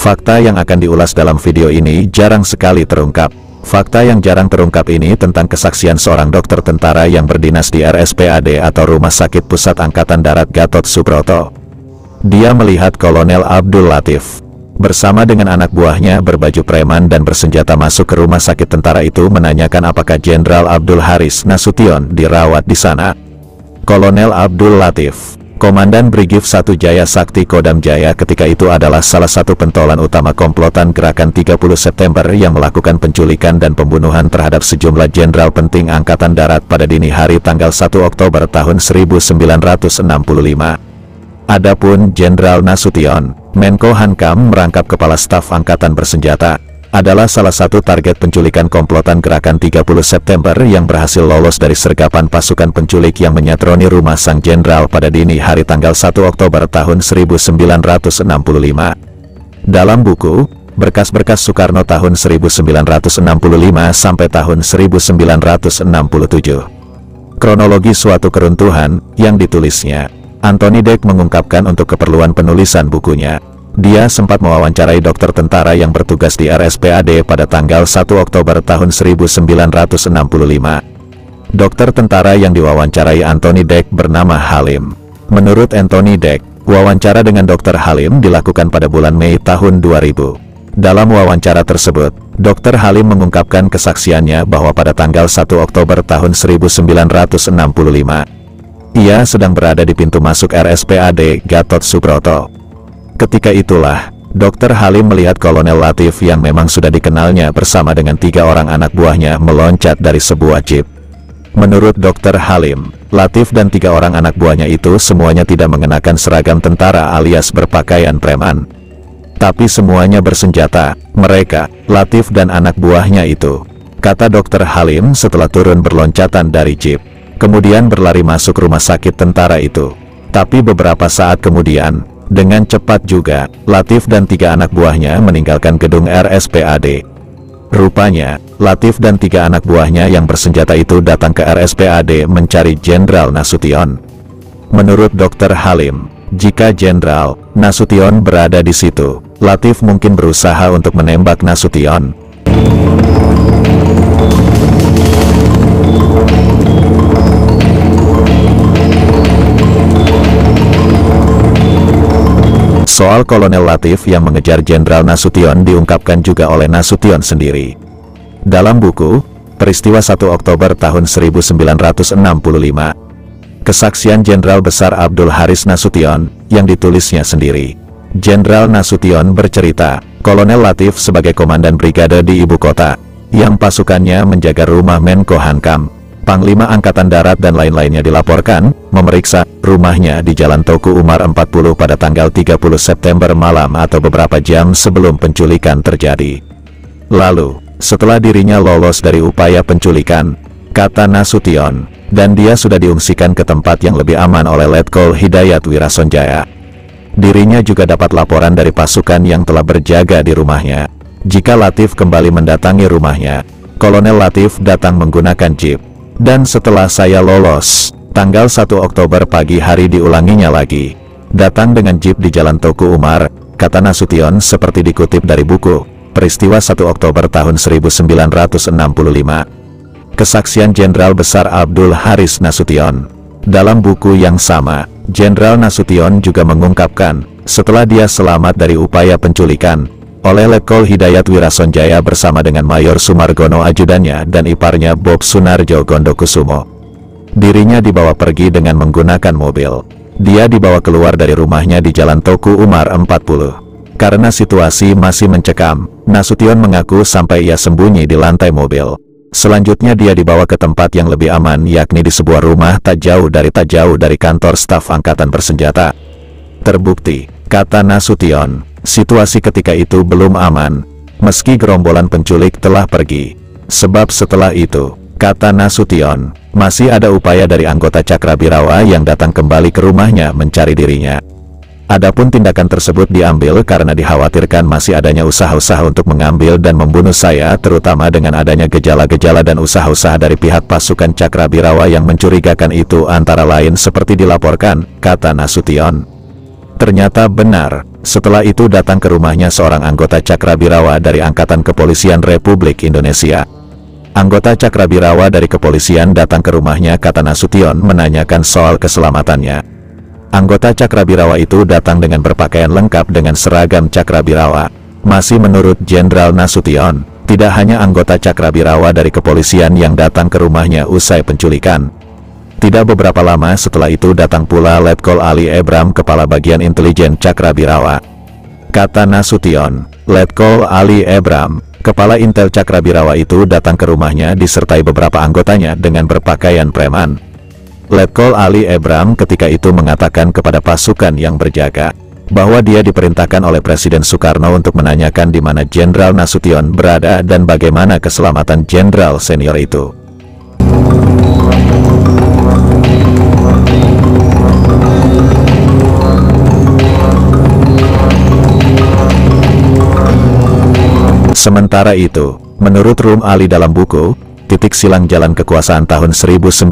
Fakta yang akan diulas dalam video ini jarang sekali terungkap. Fakta yang jarang terungkap ini tentang kesaksian seorang dokter tentara yang berdinas di RSPAD atau Rumah Sakit Pusat Angkatan Darat Gatot Subroto. Dia melihat Kolonel Abdul Latif bersama dengan anak buahnya berbaju preman dan bersenjata masuk ke rumah sakit tentara itu menanyakan apakah Jenderal Abdul Haris Nasution dirawat di sana. Kolonel Abdul Latif, Komandan Brigif 1 Jaya Sakti Kodam Jaya ketika itu adalah salah satu pentolan utama komplotan Gerakan 30 September yang melakukan penculikan dan pembunuhan terhadap sejumlah jenderal penting Angkatan Darat pada dini hari tanggal 1 Oktober tahun 1965. Adapun Jenderal Nasution, Menko Hankam merangkap Kepala Staf Angkatan Bersenjata, adalah salah satu target penculikan komplotan Gerakan 30 September yang berhasil lolos dari sergapan pasukan penculik yang menyatroni rumah sang jenderal pada dini hari tanggal 1 Oktober tahun 1965. Dalam buku, Berkas-berkas Soekarno tahun 1965 sampai tahun 1967. Kronologi suatu keruntuhan, yang ditulisnya. Anthony Deck mengungkapkan untuk keperluan penulisan bukunya. Dia sempat mewawancarai dokter tentara yang bertugas di RSPAD pada tanggal 1 Oktober tahun 1965. Dokter tentara yang diwawancarai Anthony Deck bernama Halim. Menurut Anthony Deck, wawancara dengan Dr. Halim dilakukan pada bulan Mei tahun 2000. Dalam wawancara tersebut, Dr. Halim mengungkapkan kesaksiannya bahwa pada tanggal 1 Oktober tahun 1965, ia sedang berada di pintu masuk RSPAD Gatot Subroto. Ketika itulah, Dr. Halim melihat Kolonel Latif yang memang sudah dikenalnya bersama dengan 3 orang anak buahnya meloncat dari sebuah jeep. Menurut Dr. Halim, Latif dan 3 orang anak buahnya itu semuanya tidak mengenakan seragam tentara alias berpakaian preman. Tapi semuanya bersenjata, mereka, Latif dan anak buahnya itu, kata Dr. Halim setelah turun berloncatan dari jeep. Kemudian berlari masuk rumah sakit tentara itu. Tapi beberapa saat kemudian, dengan cepat juga, Latif dan 3 anak buahnya meninggalkan gedung RSPAD. Rupanya, Latif dan 3 anak buahnya yang bersenjata itu datang ke RSPAD mencari Jenderal Nasution. Menurut Dr. Halim, jika Jenderal Nasution berada di situ, Latif mungkin berusaha untuk menembak Nasution. Soal Kolonel Latif yang mengejar Jenderal Nasution diungkapkan juga oleh Nasution sendiri. Dalam buku, Peristiwa 1 Oktober tahun 1965, kesaksian Jenderal Besar Abdul Haris Nasution, yang ditulisnya sendiri. Jenderal Nasution bercerita, Kolonel Latif sebagai komandan brigade di ibu kota, yang pasukannya menjaga rumah Menko Hankam, Panglima Angkatan Darat dan lain-lainnya dilaporkan, memeriksa rumahnya di Jalan Tuku Umar 40 pada tanggal 30 September malam atau beberapa jam sebelum penculikan terjadi. Lalu, setelah dirinya lolos dari upaya penculikan, kata Nasution, dan dia sudah diungsikan ke tempat yang lebih aman oleh Letkol Hidayat Wirasonjaya. Dirinya juga dapat laporan dari pasukan yang telah berjaga di rumahnya. Jika Latif kembali mendatangi rumahnya, Kolonel Latif datang menggunakan jeep. Dan setelah saya lolos, tanggal 1 Oktober pagi hari diulanginya lagi. Datang dengan jeep di Jalan Tuku Umar, kata Nasution seperti dikutip dari buku, Peristiwa 1 Oktober tahun 1965. Kesaksian Jenderal Besar Abdul Haris Nasution. Dalam buku yang sama, Jenderal Nasution juga mengungkapkan, setelah dia selamat dari upaya penculikan oleh Letkol Hidayat Wirasonjaya bersama dengan Mayor Sumargono ajudannya dan iparnya Bob Sunarjo Gondokusumo. Dirinya dibawa pergi dengan menggunakan mobil. Dia dibawa keluar dari rumahnya di Jalan Tuku Umar 40. Karena situasi masih mencekam, Nasution mengaku sampai ia sembunyi di lantai mobil. Selanjutnya dia dibawa ke tempat yang lebih aman yakni di sebuah rumah tak jauh dari kantor staf angkatan bersenjata. Terbukti, kata Nasution, situasi ketika itu belum aman, meski gerombolan penculik telah pergi. Sebab setelah itu, kata Nasution, masih ada upaya dari anggota Cakrabirawa yang datang kembali ke rumahnya mencari dirinya. Adapun tindakan tersebut diambil karena dikhawatirkan masih adanya usaha-usaha untuk mengambil dan membunuh saya, terutama dengan adanya gejala-gejala dan usaha-usaha dari pihak pasukan Cakrabirawa yang mencurigakan itu antara lain seperti dilaporkan, kata Nasution. Ternyata benar, Setelah itu datang ke rumahnya seorang anggota Cakrabirawa dari Angkatan Kepolisian Republik Indonesia. Anggota Cakrabirawa dari kepolisian datang ke rumahnya, kata Nasution, menanyakan soal keselamatannya. Anggota Cakrabirawa itu datang dengan berpakaian lengkap dengan seragam Cakrabirawa. Masih menurut Jenderal Nasution, tidak hanya anggota Cakrabirawa dari kepolisian yang datang ke rumahnya usai penculikan. Tidak beberapa lama setelah itu datang pula Letkol Ali Ebram, Kepala Bagian Intelijen Cakrabirawa. Kata Nasution, Letkol Ali Ebram, Kepala Intel Cakrabirawa itu datang ke rumahnya disertai beberapa anggotanya dengan berpakaian preman. Letkol Ali Ebram ketika itu mengatakan kepada pasukan yang berjaga bahwa dia diperintahkan oleh Presiden Soekarno untuk menanyakan di mana Jenderal Nasution berada dan bagaimana keselamatan jenderal senior itu. Sementara itu, menurut Rum Ali dalam buku Titik Silang Jalan Kekuasaan tahun 1966,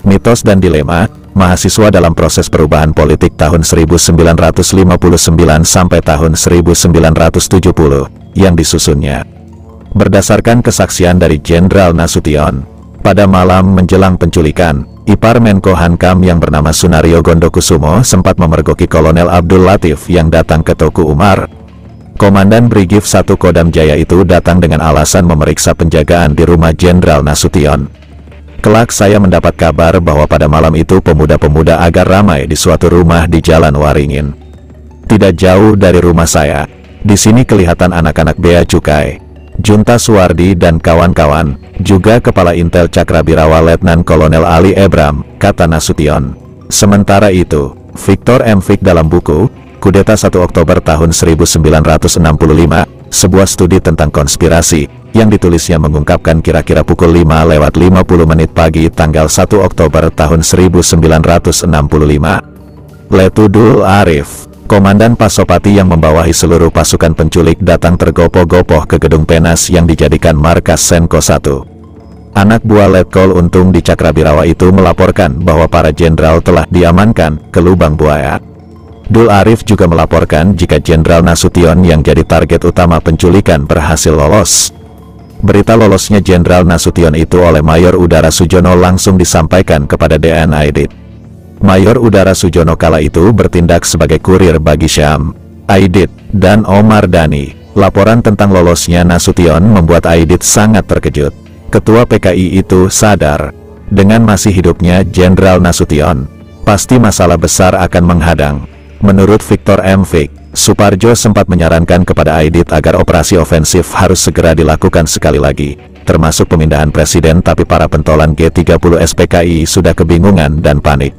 Mitos dan Dilema Mahasiswa dalam Proses Perubahan Politik tahun 1959 sampai tahun 1970 yang disusunnya. Berdasarkan kesaksian dari Jenderal Nasution, pada malam menjelang penculikan, ipar Menko Hankam yang bernama Sunario Gondokusumo sempat memergoki Kolonel Abdul Latif yang datang ke Tuku Umar. Komandan Brigif 1 Kodam Jaya itu datang dengan alasan memeriksa penjagaan di rumah Jenderal Nasution. Kelak saya mendapat kabar bahwa pada malam itu pemuda-pemuda agak ramai di suatu rumah di Jalan Waringin. Tidak jauh dari rumah saya. Di sini kelihatan anak-anak bea cukai, Junta Suwardi dan kawan-kawan, juga Kepala Intel Cakrabirawa Letnan Kolonel Ali Ebram, kata Nasution. Sementara itu, Victor M. Fick dalam buku Kudeta 1 Oktober tahun 1965, sebuah studi tentang konspirasi, yang ditulisnya mengungkapkan kira-kira pukul 5:50 pagi tanggal 1 Oktober tahun 1965. Letudul Arif, Komandan Pasopati yang membawahi seluruh pasukan penculik datang tergopoh-gopoh ke gedung Penas yang dijadikan markas Senko 1. Anak buah Letkol Untung di Cakrabirawa itu melaporkan bahwa para jenderal telah diamankan ke Lubang Buaya. Dul Arif juga melaporkan jika Jenderal Nasution yang jadi target utama penculikan berhasil lolos. Berita lolosnya Jenderal Nasution itu oleh Mayor Udara Sujono langsung disampaikan kepada DN Aidit. Mayor Udara Sujono kala itu bertindak sebagai kurir bagi Syam, Aidit, dan Omar Dhani. Laporan tentang lolosnya Nasution membuat Aidit sangat terkejut. Ketua PKI itu sadar, dengan masih hidupnya Jenderal Nasution, pasti masalah besar akan menghadang. Menurut Victor M. Fick, Suparjo sempat menyarankan kepada Aidit agar operasi ofensif harus segera dilakukan sekali lagi, termasuk pemindahan presiden, tapi para pentolan G30 SPKI sudah kebingungan dan panik.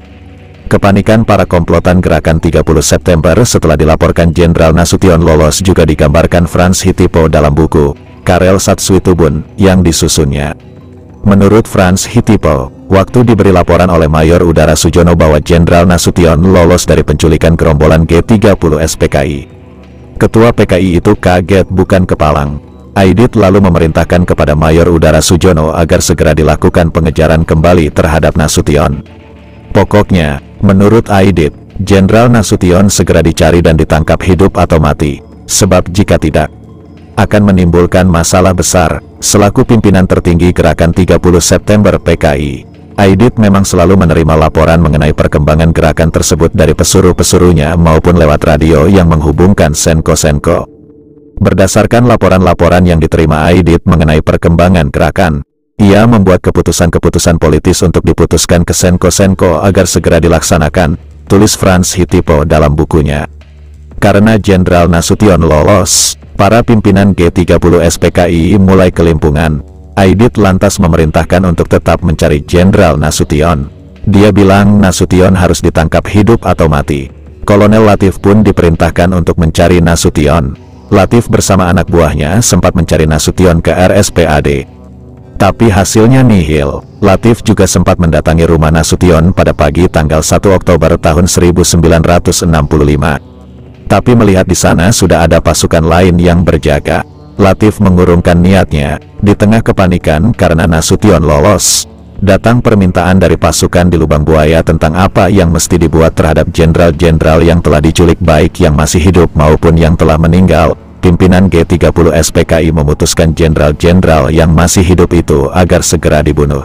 Kepanikan para komplotan gerakan 30 September setelah dilaporkan Jenderal Nasution lolos juga digambarkan Frans Hitipo dalam buku Karel Satsuitubun yang disusunnya. Menurut Frans Hitipo, waktu diberi laporan oleh Mayor Udara Sujono bahwa Jenderal Nasution lolos dari penculikan gerombolan G30 SPKI, Ketua PKI itu kaget bukan kepalang. Aidit lalu memerintahkan kepada Mayor Udara Sujono agar segera dilakukan pengejaran kembali terhadap Nasution. Pokoknya, menurut Aidit, Jenderal Nasution segera dicari dan ditangkap hidup atau mati, sebab jika tidak, akan menimbulkan masalah besar. Selaku pimpinan tertinggi gerakan 30 September PKI, Aidit memang selalu menerima laporan mengenai perkembangan gerakan tersebut dari pesuruh-pesuruhnya maupun lewat radio yang menghubungkan Senko-Senko. Berdasarkan laporan-laporan yang diterima Aidit mengenai perkembangan gerakan, ia membuat keputusan-keputusan politis untuk diputuskan ke Senko-Senko agar segera dilaksanakan, tulis Frans Hitipo dalam bukunya. Karena Jenderal Nasution lolos, para pimpinan G30 SPKI mulai kelimpungan. Aidit lantas memerintahkan untuk tetap mencari Jenderal Nasution. Dia bilang Nasution harus ditangkap hidup atau mati. Kolonel Latif pun diperintahkan untuk mencari Nasution. Latif bersama anak buahnya sempat mencari Nasution ke RSPAD. Tapi hasilnya nihil. Latif juga sempat mendatangi rumah Nasution pada pagi tanggal 1 Oktober tahun 1965. Tapi melihat di sana sudah ada pasukan lain yang berjaga, Latif mengurungkan niatnya. Di tengah kepanikan karena Nasution lolos, Datang permintaan dari pasukan di Lubang Buaya tentang apa yang mesti dibuat terhadap jenderal-jenderal yang telah diculik, baik yang masih hidup maupun yang telah meninggal. Pimpinan G30 SPKI memutuskan jenderal-jenderal yang masih hidup itu agar segera dibunuh.